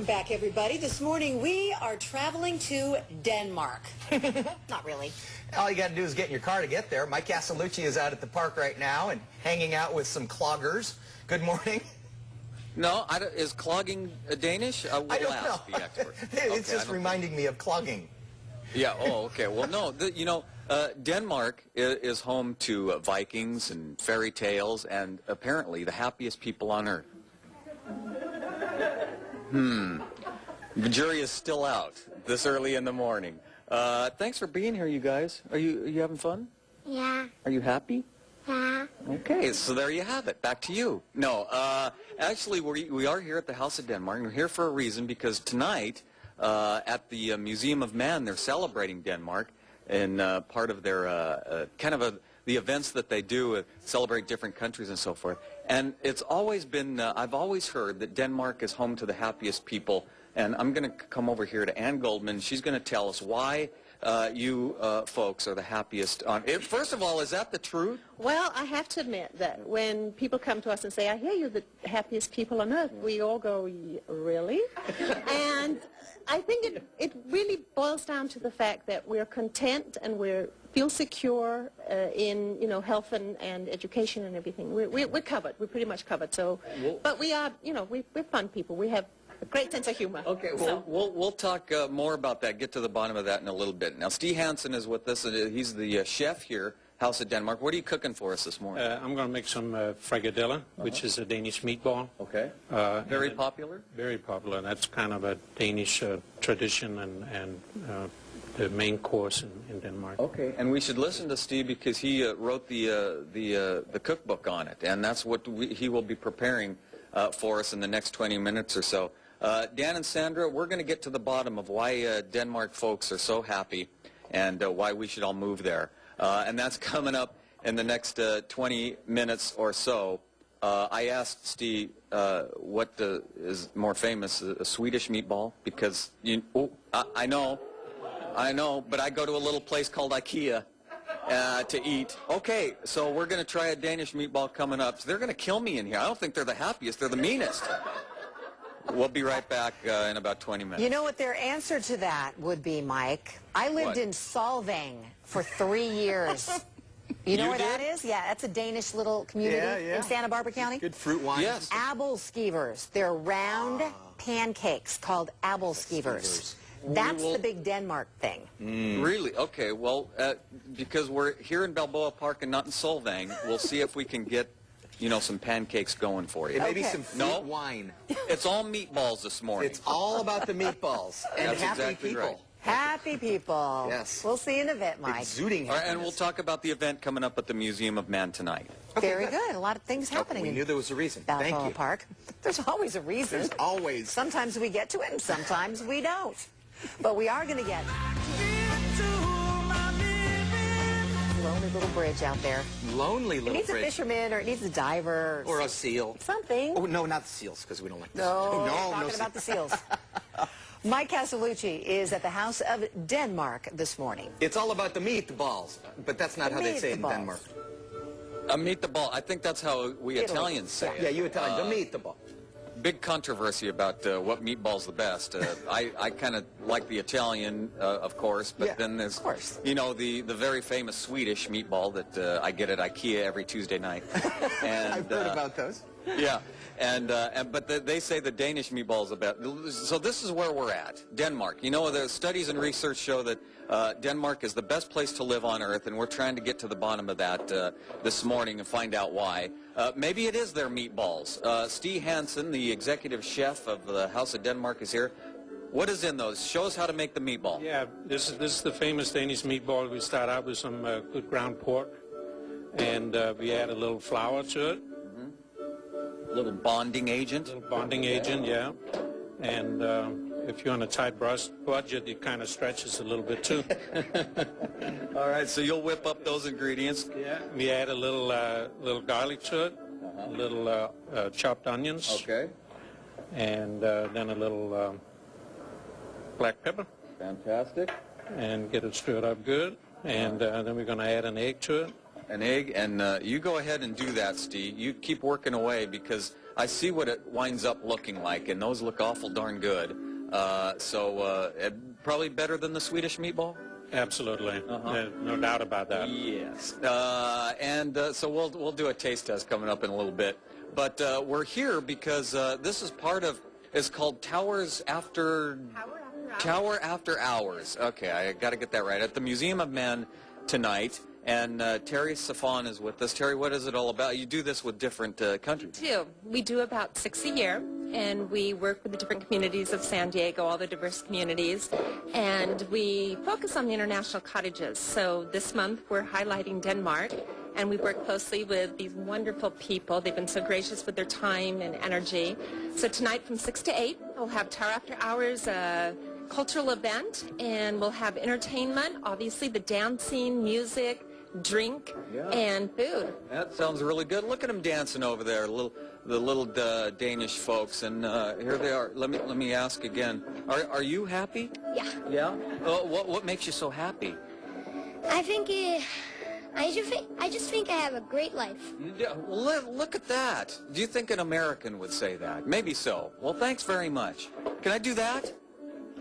Welcome back, everybody. This morning we are traveling to Denmark. Not really. All you got to do is get in your car to get there. Mike Castellucci is out at the park right now and hanging out with some cloggers. Good morning. No, is clogging Danish? I don't know. The expert. It's just reminding me of clogging. Yeah, oh, okay. Well, no, Denmark is home to Vikings and fairy tales and apparently the happiest people on earth. The jury is still out this early in the morning. Thanks for being here, you guys. Are you having fun? Yeah. Are you happy? Yeah. Okay, so there you have it. Back to you. No, actually, we are here at the House of Denmark. We're here for a reason because tonight at the Museum of Man, they're celebrating Denmark in part of their the events that they do, celebrate different countries and so forth. And it's always been, I've always heard that Denmark is home to the happiest people. And I'm going to come over here to Ann Goldman. She's going to tell us why you folks are the happiest on it. First of all, is that the truth? Well, I have to admit that when people come to us and say, I hear you're the happiest people on earth, we all go, really? And I think it really boils down to the fact that we're content and we feel secure in, health and education and everything. We're covered. We're pretty much covered. So, but we are, we're fun people. We have a great sense of humor. Okay, well, we'll talk more about that, get to the bottom of that in a little bit. Now, Stig Hansen is with us. He's the chef here, House of Denmark. What are you cooking for us this morning? I'm going to make some frikadelle, which is a Danish meatball. Okay. Very popular? Very popular. That's kind of a Danish tradition and the main course in Denmark. Okay, and we should listen to Steve because he wrote the cookbook on it, and that's what he will be preparing for us in the next 20 minutes or so. Dan and Sandra, we're going to get to the bottom of why Denmark folks are so happy and why we should all move there. And that's coming up in the next 20 minutes or so. I asked Steve what is more famous, a Swedish meatball, because I know, but I go to a little place called IKEA to eat. Okay, so we're going to try a Danish meatball coming up. So they're going to kill me in here. I don't think they're the happiest. They're the meanest. We'll be right back in about 20 minutes. You know what their answer to that would be, Mike? I lived in Solvang for 3 years. You know where that is? Yeah, that's a Danish little community in Santa Barbara County. Good fruit wine. Yes. Appelskivers. They're round pancakes called appelskivers. That's the big Denmark thing. Really? Okay, well, because we're here in Balboa Park and not in Solvang, we'll see if we can get, some pancakes going for you. Maybe some fruit wine. It's all meatballs this morning. It's all about the meatballs and That's happy exactly people. right. Happy people. Yes. We'll see you in a bit, Mike. Exuding All right, happiness. and we'll talk about the event coming up at the Museum of Man tonight. Very good. A lot of things happening We in knew there was a reason. Thank Balboa you. Park. There's always a reason. There's always. Sometimes we get to it and sometimes we don't. But we are going to get lonely little bridge out there. Lonely It little needs a bridge. fisherman or it needs a diver. Or a seal. Something. Oh, no, not the seals, because we don't like this. No, no, talking about the seals. Mike Castellucci is at the House of Denmark this morning. It's all about the meatballs, but that's not how they say it in Meatballs. Denmark. Meet the ball. I think that's how we Italy. Italians say it. Yeah, you Italian, the meatball. Big controversy about what meatball's the best. I kind of like the Italian, of course, but then there's, course. the very famous Swedish meatball that I get at IKEA every Tuesday night. And, I've heard about those. Yeah, but they say the Danish meatball is the best. So this is where we're at, Denmark. The studies and research show that Denmark is the best place to live on earth, and we're trying to get to the bottom of that this morning and find out why. Maybe it is their meatballs. Stig Hansen, the executive chef of the House of Denmark, is here. What is in those? Show us how to make the meatball. Yeah, this is the famous Danish meatball. We start out with some good ground pork, and we add a little flour to it. A little bonding agent. A little bonding agent, yeah. And if you're on a tight budget, it kind of stretches a little bit too. All right, so you'll whip up those ingredients. Yeah, we add a little garlic to it, a little chopped onions. Okay. And then a little black pepper. Fantastic. And get it stirred up good. And then we're going to add an egg to it. an egg, and you go ahead and do that, Steve. You keep working away because I see what it winds up looking like, and those look awful darn good. Probably better than the Swedish meatball? Absolutely. No doubt about that. Yes. So we'll do a taste test coming up in a little bit. But we're here because this is part of, it's called Tower After Hours. Okay, I got to get that right. At the Museum of Men tonight. And Terry Safan is with us. Terry, what is it all about? You do this with different countries. We do about 6 a year, and we work with the different communities of San Diego, all the diverse communities, and we focus on the international cottages. So this month we're highlighting Denmark, and we work closely with these wonderful people. They've been so gracious with their time and energy. So tonight from 6 to 8, we'll have Tower After Hours, cultural event, and we'll have entertainment, obviously the dancing, music, drink, and food. That sounds really good. Look at them dancing over there, the little Danish folks, and here they are. Let me ask again. Are you happy? Yeah. Yeah. What makes you so happy? I think I just think I have a great life. Yeah, well, look at that. Do you think an American would say that? Maybe so. Well, thanks very much. Can I do that?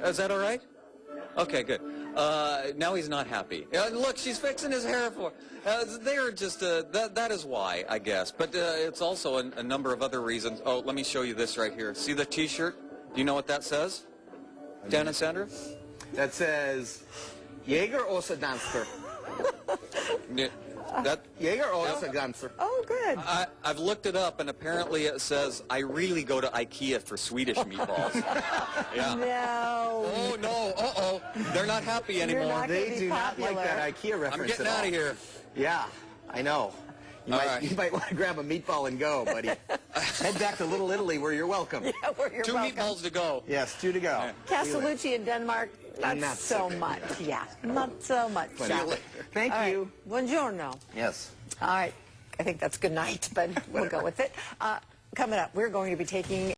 Is that all right? Okay, good. Now he's not happy. Look, she's fixing his hair for. They are just. That is why, I guess. But it's also a number of other reasons. Oh, let me show you this right here. See the T-shirt? Do you know what that says? Dan and Sandra? That says, Jäger oder Dancer. Jäger oder Dancer. Oh, good. I've looked it up, and apparently it says, I really go to IKEA for Swedish meatballs. Yeah. No. Oh, no. Uh-oh. They're not happy anymore. not gonna They be do not like popular. that IKEA reference I'm getting at all. out of here. Yeah, I know. You might want to grab a meatball and go, buddy. Head back to Little Italy where you're welcome. Yeah, where you're 2 welcome. meatballs to go. Yes, 2 to go. Castellucci in Denmark, not Not so so good. much. Yeah, not so much. See you later. Thank All right. you. Buongiorno. Yes. All right. I think that's good night, but we'll go with it. Coming up, we're going to be taking